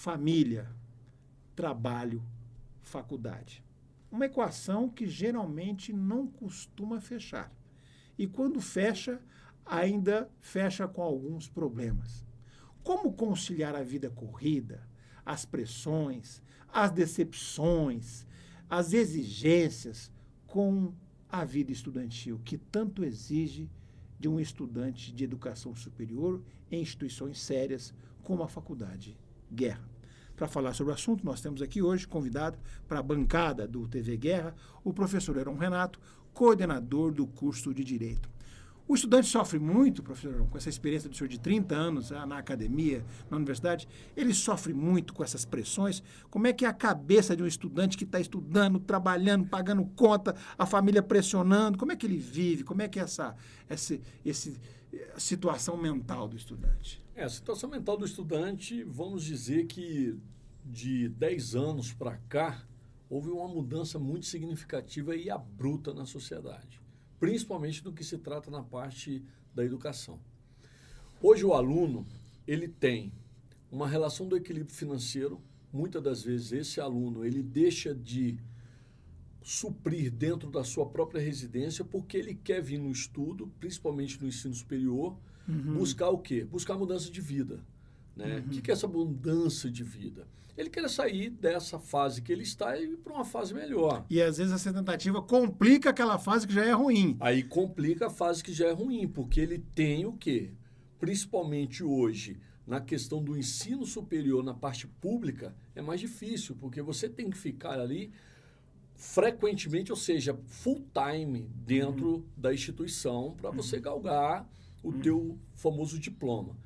família, trabalho, faculdade. Uma equação que geralmente não costuma fechar. E quando fecha, ainda fecha com alguns problemas. Como conciliar a vida corrida, as pressões, as decepções, as exigências com a vida estudantil, que tanto exige de um estudante de educação superior em instituições sérias como a Faculdade Guerra? Para falar sobre o assunto, nós temos aqui hoje convidado para a bancada do TV Guerra o professor Heron Renato, coordenador do curso de Direito. O estudante sofre muito, professor Heron, com essa experiência do senhor de 30 anos na academia, na universidade, ele sofre muito com essas pressões. Como é que é a cabeça de um estudante que está estudando, trabalhando, pagando conta, a família pressionando, como é que ele vive, como é que é essa situação mental do estudante? A situação mental do estudante, vamos dizer que de 10 anos para cá, houve uma mudança muito significativa e abrupta na sociedade, principalmente no que se trata na parte da educação. Hoje o aluno, ele tem uma relação do equilíbrio financeiro. Muitas das vezes esse aluno, ele deixa de suprir dentro da sua própria residência porque ele quer vir no estudo, principalmente no ensino superior, buscar o quê? Buscar mudança de vida. Né? O que é essa mudança de vida? Ele quer sair dessa fase que ele está e ir para uma fase melhor. E às vezes essa tentativa complica aquela fase que já é ruim. Aí complica a fase que já é ruim, porque ele tem o quê? Principalmente hoje, na questão do ensino superior, na parte pública, é mais difícil, porque você tem que ficar ali frequentemente, ou seja, full time dentro da instituição para você galgar o teu famoso diploma.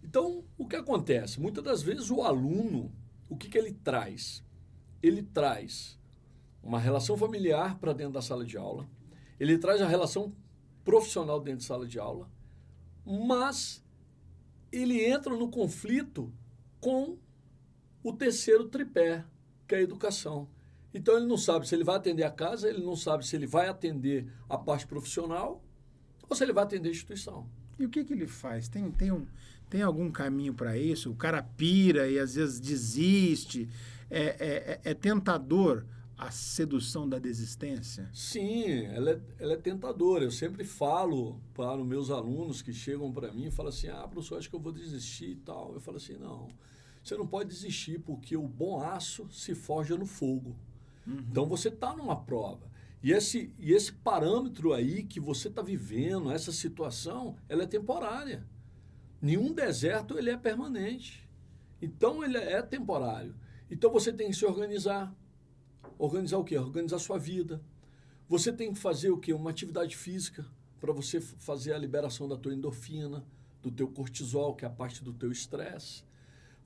Então, o que acontece? Muitas das vezes o aluno, o que ele traz? Ele traz uma relação familiar para dentro da sala de aula, ele traz a relação profissional dentro da sala de aula, mas ele entra no conflito com o terceiro tripé, que é a educação. Então, ele não sabe se ele vai atender a casa, ele não sabe se ele vai atender a parte profissional ou se ele vai atender a instituição. E o que ele faz? Tem algum caminho para isso? O cara pira e às vezes desiste. É tentador a sedução da desistência? Sim, ela é tentadora. Eu sempre falo para os meus alunos que chegam para mim e falam assim, professor, acho que eu vou desistir e tal. Eu falo assim, não, você não pode desistir porque o bom aço se forja no fogo. Então, você está numa prova. E esse parâmetro aí que você está vivendo, essa situação, ela é temporária. Nenhum deserto ele é permanente. Então, ele é temporário. Então, você tem que se organizar. Organizar o quê? Organizar a sua vida. Você tem que fazer o quê? Uma atividade física para você fazer a liberação da tua endorfina, do teu cortisol, que é a parte do teu estresse.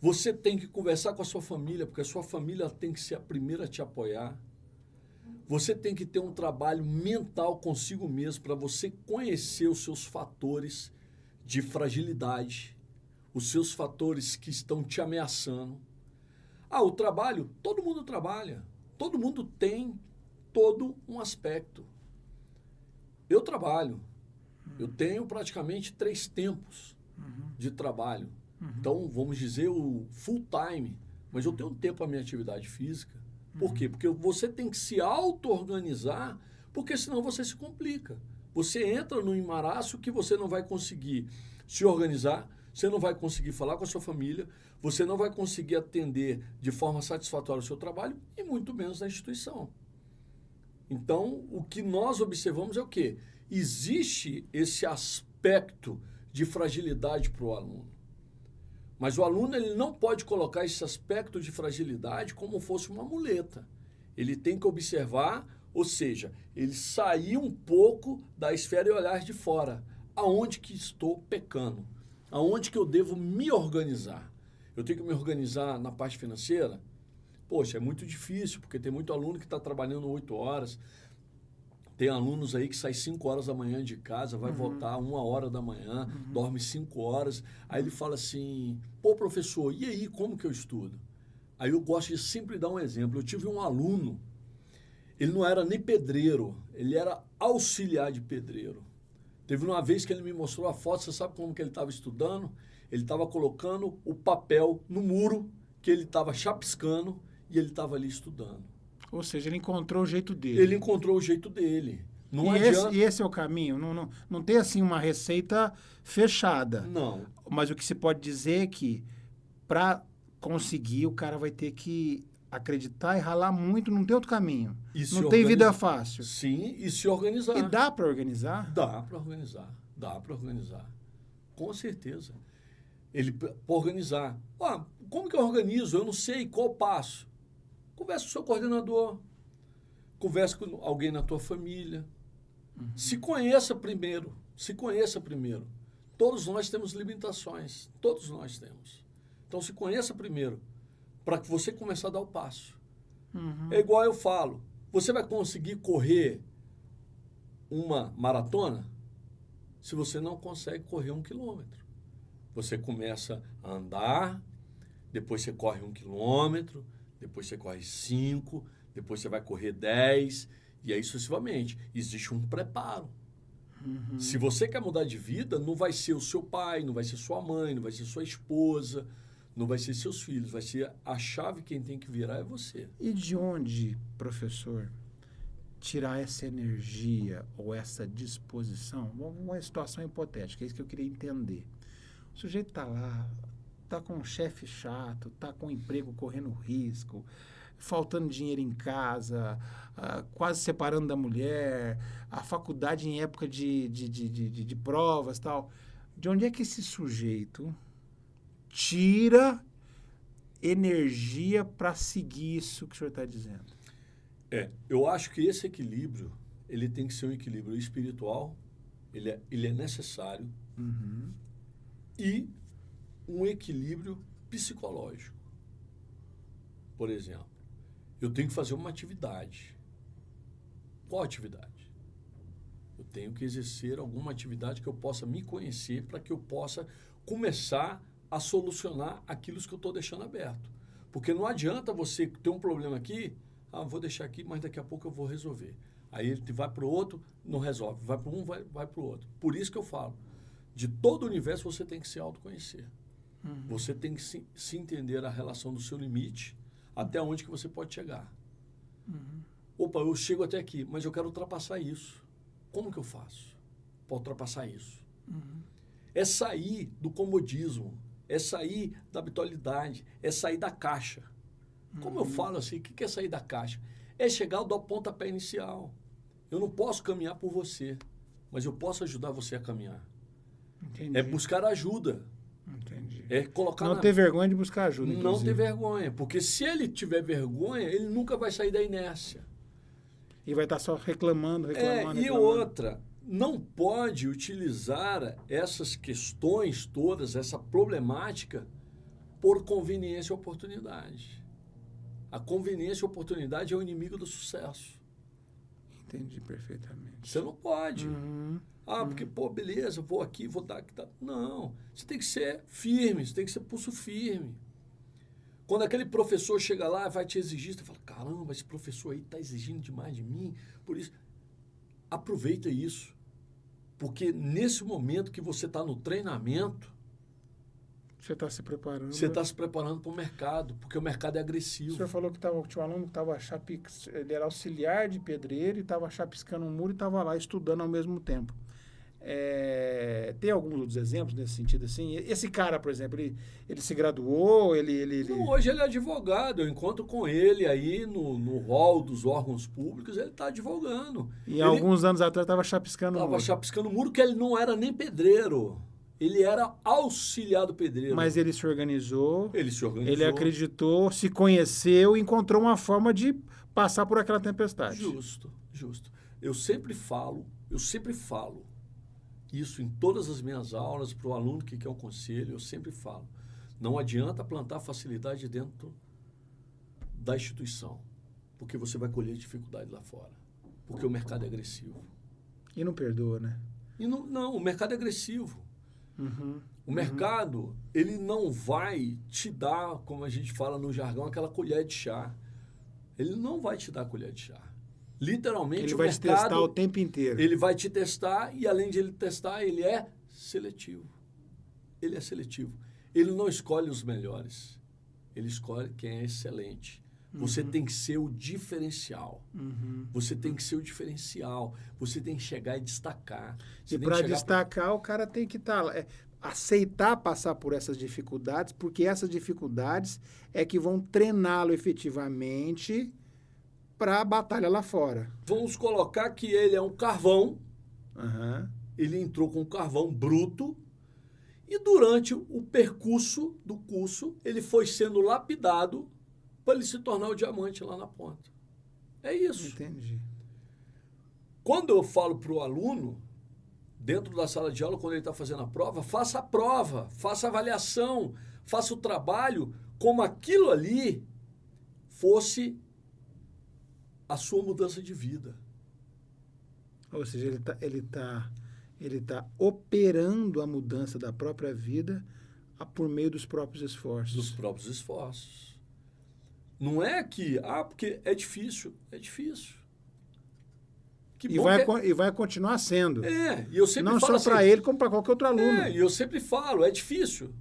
Você tem que conversar com a sua família, porque a sua família tem que ser a primeira a te apoiar. Você tem que ter um trabalho mental consigo mesmo para você conhecer os seus fatores de fragilidade, os seus fatores que estão te ameaçando. O trabalho, todo mundo trabalha, todo mundo tem todo um aspecto. Eu trabalho, eu tenho praticamente 3 tempos de trabalho. Então, vamos dizer o full time, mas eu tenho um tempo para a minha atividade física. Por quê? Porque você tem que se auto-organizar, porque senão você se complica. Você entra num embaraço que você não vai conseguir se organizar, você não vai conseguir falar com a sua família, você não vai conseguir atender de forma satisfatória o seu trabalho e muito menos na instituição. Então, o que nós observamos é o quê? Existe esse aspecto de fragilidade para o aluno. Mas o aluno ele não pode colocar esse aspecto de fragilidade como fosse uma muleta. Ele tem que observar, ou seja, ele sair um pouco da esfera e olhar de fora. Aonde que estou pecando? Aonde que eu devo me organizar? Eu tenho que me organizar na parte financeira? Poxa, é muito difícil, porque tem muito aluno que está trabalhando 8 horas. Tem alunos aí que saem 5 horas da manhã de casa, vai voltar 1 hora da manhã, dorme 5 horas. Aí ele fala assim, professor, e aí, como que eu estudo? Aí eu gosto de sempre dar um exemplo. Eu tive um aluno, ele não era nem pedreiro, ele era auxiliar de pedreiro. Teve uma vez que ele me mostrou a foto, você sabe como que ele estava estudando? Ele estava colocando o papel no muro que ele estava chapiscando e ele estava ali estudando. Ou seja, ele encontrou o jeito dele. Ele encontrou o jeito dele. Não e, adianta... esse é o caminho? Não tem, assim, uma receita fechada. Não. Mas o que se pode dizer é que, para conseguir, o cara vai ter que acreditar e ralar muito, não tem outro caminho. Não tem vida fácil. Sim, e se organizar. E dá para organizar? Dá para organizar. Dá para organizar. Com certeza. Ele para organizar. Como que eu organizo? Eu não sei qual passo. Conversa com o seu coordenador. Conversa com alguém na tua família. Se conheça primeiro. Se conheça primeiro. Todos nós temos limitações. Todos nós temos. Então, se conheça primeiro, para que você começar a dar o passo. É igual eu falo. Você vai conseguir correr uma maratona se você não consegue correr 1 quilômetro. Você começa a andar, depois você corre 1 quilômetro, depois você corre 5, depois você vai correr 10, e aí sucessivamente. Existe um preparo. Se você quer mudar de vida, não vai ser o seu pai, não vai ser sua mãe, não vai ser sua esposa, não vai ser seus filhos, vai ser a chave. Quem tem que virar é você. E de onde, professor, tirar essa energia ou essa disposição? Uma situação hipotética, é isso que eu queria entender. O sujeito está lá, está com um chefe chato, está com um emprego correndo risco, faltando dinheiro em casa, quase separando da mulher, a faculdade em época de provas e tal. De onde é que esse sujeito tira energia para seguir isso que o senhor está dizendo? Eu acho que esse equilíbrio, ele tem que ser um equilíbrio espiritual, ele é necessário, e um equilíbrio psicológico. Por exemplo, eu tenho que fazer uma atividade. Qual atividade? Eu tenho que exercer alguma atividade que eu possa me conhecer para que eu possa começar a solucionar aquilo que eu estou deixando aberto. Porque não adianta você ter um problema aqui, vou deixar aqui, mas daqui a pouco eu vou resolver. Aí ele vai para o outro, não resolve. Vai para um, vai para o outro. Por isso que eu falo, de todo o universo você tem que se autoconhecer. Você tem que se entender a relação do seu limite, até onde que você pode chegar. Opa, eu chego até aqui, mas eu quero ultrapassar isso. Como que eu faço para ultrapassar isso? É sair do comodismo, é sair da habitualidade, é sair da caixa. Como eu falo assim, o que é sair da caixa? É chegar ao pontapé inicial. Eu não posso caminhar por você, mas eu posso ajudar você a caminhar. Entendi. É buscar ajuda. Entendi. É colocar não ter vergonha de buscar ajuda, Não inclusive. ter vergonha, porque se ele tiver vergonha, ele nunca vai sair da inércia. E vai estar só reclamando. E outra, não pode utilizar essas questões todas, essa problemática, por conveniência e oportunidade. A conveniência e oportunidade é o inimigo do sucesso. Entendi perfeitamente. Você não pode. Porque, beleza, vou aqui, vou dar aqui. Tá. Não, você tem que ser firme, você tem que ser pulso firme. Quando aquele professor chega lá e vai te exigir, você fala, caramba, esse professor aí está exigindo demais de mim, por isso, aproveita isso. Porque nesse momento que você está no treinamento, você está se preparando. Você está se preparando para o mercado, porque o mercado é agressivo. O senhor falou que tinha um aluno que estava ele era auxiliar de pedreiro e estava chapiscando um muro e estava lá estudando ao mesmo tempo. Tem alguns outros exemplos nesse sentido assim? Esse cara, por exemplo, ele se graduou, Não, hoje ele é advogado, eu encontro com ele aí no hall dos órgãos públicos, ele está advogando. E alguns anos atrás estava chapiscando muro. Estava chapiscando muro, que ele não era nem pedreiro. Ele era auxiliar do pedreiro. Mas ele se organizou. Ele acreditou, se conheceu e encontrou uma forma de passar por aquela tempestade. Justo. Eu sempre falo isso em todas as minhas aulas, para o aluno que quer um conselho, eu sempre falo. Não adianta plantar facilidade dentro da instituição, porque você vai colher dificuldade lá fora. Porque o mercado é agressivo. E não perdoa, né? Não, o mercado é agressivo. O mercado, ele não vai te dar, como a gente fala no jargão, aquela colher de chá. Ele não vai te dar a colher de chá. Literalmente, ele vai te testar o tempo inteiro. Ele vai te testar e, além de ele testar, ele é seletivo. Ele é seletivo. Ele não escolhe os melhores. ele escolhe quem é excelente. Você tem que ser o diferencial. Você tem que ser o diferencial. Você tem que chegar e destacar. Você E tem que para chegar destacar, o cara tem que aceitar passar por essas dificuldades, porque essas dificuldades é que vão treiná-lo efetivamente para a batalha lá fora. Vamos colocar que ele é um carvão. Aham. Ele entrou com um carvão bruto. E durante o percurso do curso, ele foi sendo lapidado para ele se tornar o diamante lá na ponta. É isso. Entendi. Quando eu falo para o aluno, dentro da sala de aula, quando ele está fazendo a prova, faça a avaliação, faça o trabalho como aquilo ali fosse a sua mudança de vida. Ou seja, ele tá operando a mudança da própria vida por meio dos próprios esforços. Dos próprios esforços. Não é que, porque é difícil. É difícil. Que E bom vai continuar sendo. e eu sempre Não falo só para assim, ele, como para qualquer outro aluno. E eu sempre falo, é difícil.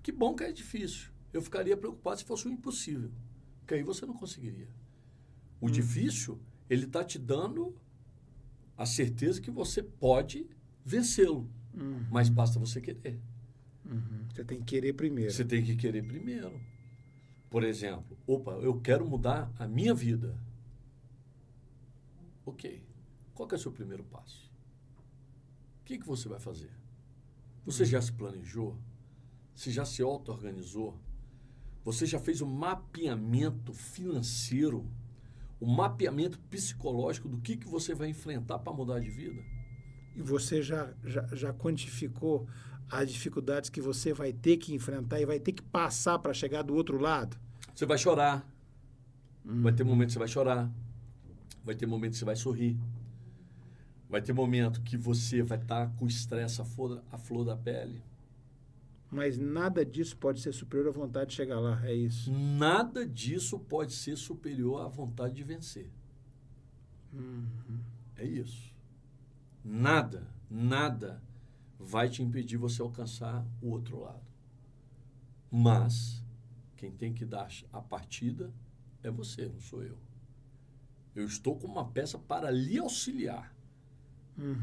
Que bom que é difícil. Eu ficaria preocupado se fosse um impossível. Porque aí você não conseguiria. O difícil, ele está te dando a certeza que você pode vencê-lo. Mas basta você querer. Você tem que querer primeiro. Você tem que querer primeiro. Por exemplo, eu quero mudar a minha vida. Ok. Qual que é o seu primeiro passo? O que você vai fazer? Você já se planejou? Você já se auto-organizou? Você já fez um mapeamento financeiro? Um mapeamento psicológico do que você vai enfrentar para mudar de vida? E você já quantificou as dificuldades que você vai ter que enfrentar e vai ter que passar para chegar do outro lado? Você vai chorar. Vai ter momento que você vai chorar. Vai ter momento que você vai sorrir. Vai ter momento que você vai estar com o estresse à flor da pele. Mas nada disso pode ser superior à vontade de chegar lá, é isso? Nada disso pode ser superior à vontade de vencer. É isso. Nada vai te impedir você alcançar o outro lado. Mas quem tem que dar a partida é você, não sou eu. Eu estou como uma peça para lhe auxiliar.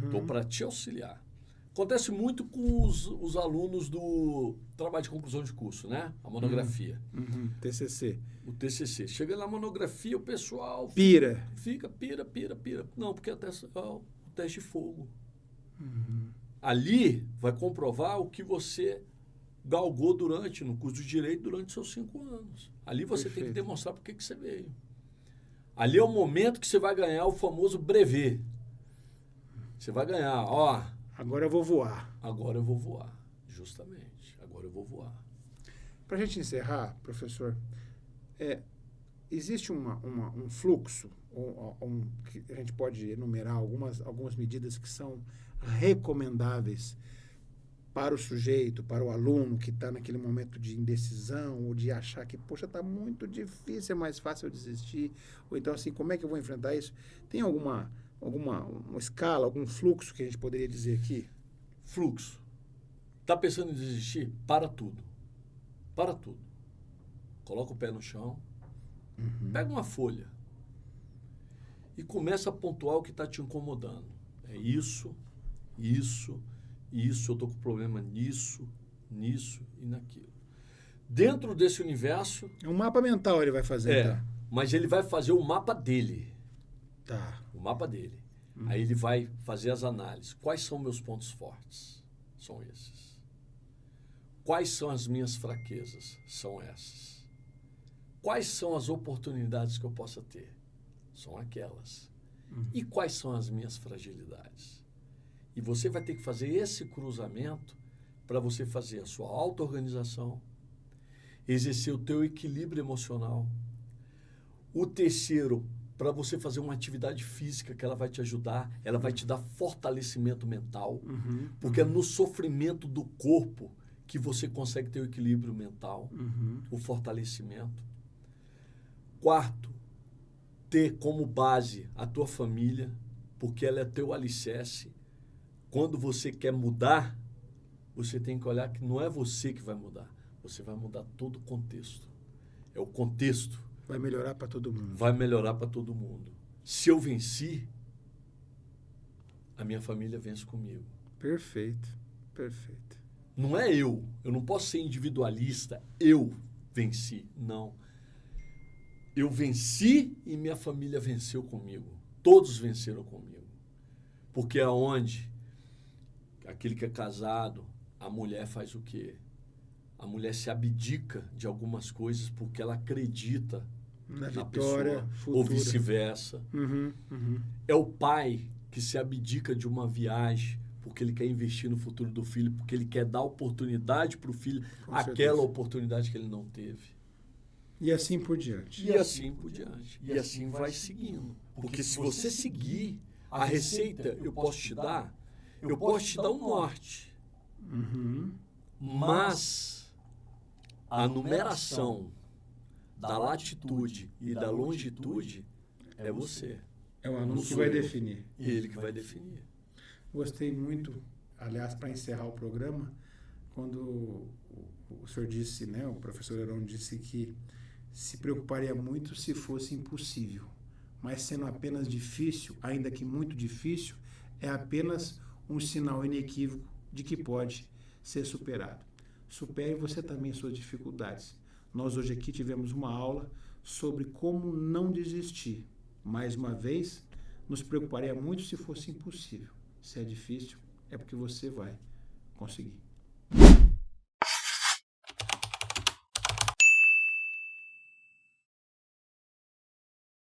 Estou para te auxiliar. Acontece muito com os alunos do trabalho de conclusão de curso, né? A monografia. TCC. O TCC. Chega na monografia, o pessoal... Pira. Pira. Não, porque é o teste de fogo. Ali vai comprovar o que você galgou no curso de Direito durante seus 5 anos. Ali você tem que demonstrar por que você veio. Ali é o momento que você vai ganhar o famoso brevet. Você vai ganhar, Agora eu vou voar. Agora eu vou voar, justamente. Agora eu vou voar. Para a gente encerrar, professor, existe um fluxo, que a gente pode enumerar algumas medidas que são recomendáveis para o sujeito, para o aluno que está naquele momento de indecisão ou de achar que, poxa, está muito difícil, é mais fácil eu desistir. Ou então, assim, como é que eu vou enfrentar isso? Tem alguma escala, algum fluxo que a gente poderia dizer aqui? Fluxo. Está pensando em desistir? Para tudo. Para tudo. Coloca o pé no chão, pega uma folha e começa a pontuar o que está te incomodando. É isso, eu estou com problema nisso e naquilo. Dentro desse universo... É um mapa mental ele vai fazer, então. Mas ele vai fazer o mapa dele. Tá. O mapa dele. Aí ele vai fazer as análises. Quais são meus pontos fortes? São esses. Quais são as minhas fraquezas? São essas. Quais são as oportunidades que eu possa ter? São aquelas. E quais são as minhas fragilidades? E você vai ter que fazer esse cruzamento para você fazer a sua auto-organização, exercer o teu equilíbrio emocional. O terceiro, para você fazer uma atividade física que ela vai te ajudar, ela vai te dar fortalecimento mental, porque é no sofrimento do corpo que você consegue ter o equilíbrio mental, o fortalecimento. Quarto, ter como base a tua família, porque ela é teu alicerce. Quando você quer mudar, você tem que olhar que não é você que vai mudar, você vai mudar todo o contexto. é o contexto. Vai melhorar para todo mundo. Vai melhorar para todo mundo. Se eu venci, a minha família vence comigo. Perfeito, perfeito. Não é eu não posso ser individualista, eu venci, não. Eu venci e minha família venceu comigo. Todos venceram comigo. Porque aonde aquele que é casado, a mulher faz o quê? A mulher se abdica de algumas coisas porque ela acredita Na na vitória pessoa, futura. ou vice-versa. É o pai que se abdica de uma viagem porque ele quer investir no futuro do filho, porque ele quer dar oportunidade para o filho, Com aquela certeza. oportunidade que ele não teve. E assim por diante. E assim por diante. E assim vai seguindo. Porque se você seguir a receita, eu posso te dar um norte. Mas a numeração da latitude e da longitude é você. É o aluno Não que sou vai eu. definir. Ele que vai definir. Gostei muito, aliás, para encerrar o programa, quando o senhor disse, né, o professor Heron disse que se preocuparia muito se fosse impossível, mas sendo apenas difícil, ainda que muito difícil, é apenas um sinal inequívoco de que pode ser superado. Supere você também suas dificuldades. Nós hoje aqui tivemos uma aula sobre como não desistir. Mais uma vez, nos preocuparia muito se fosse impossível. Se é difícil, é porque você vai conseguir.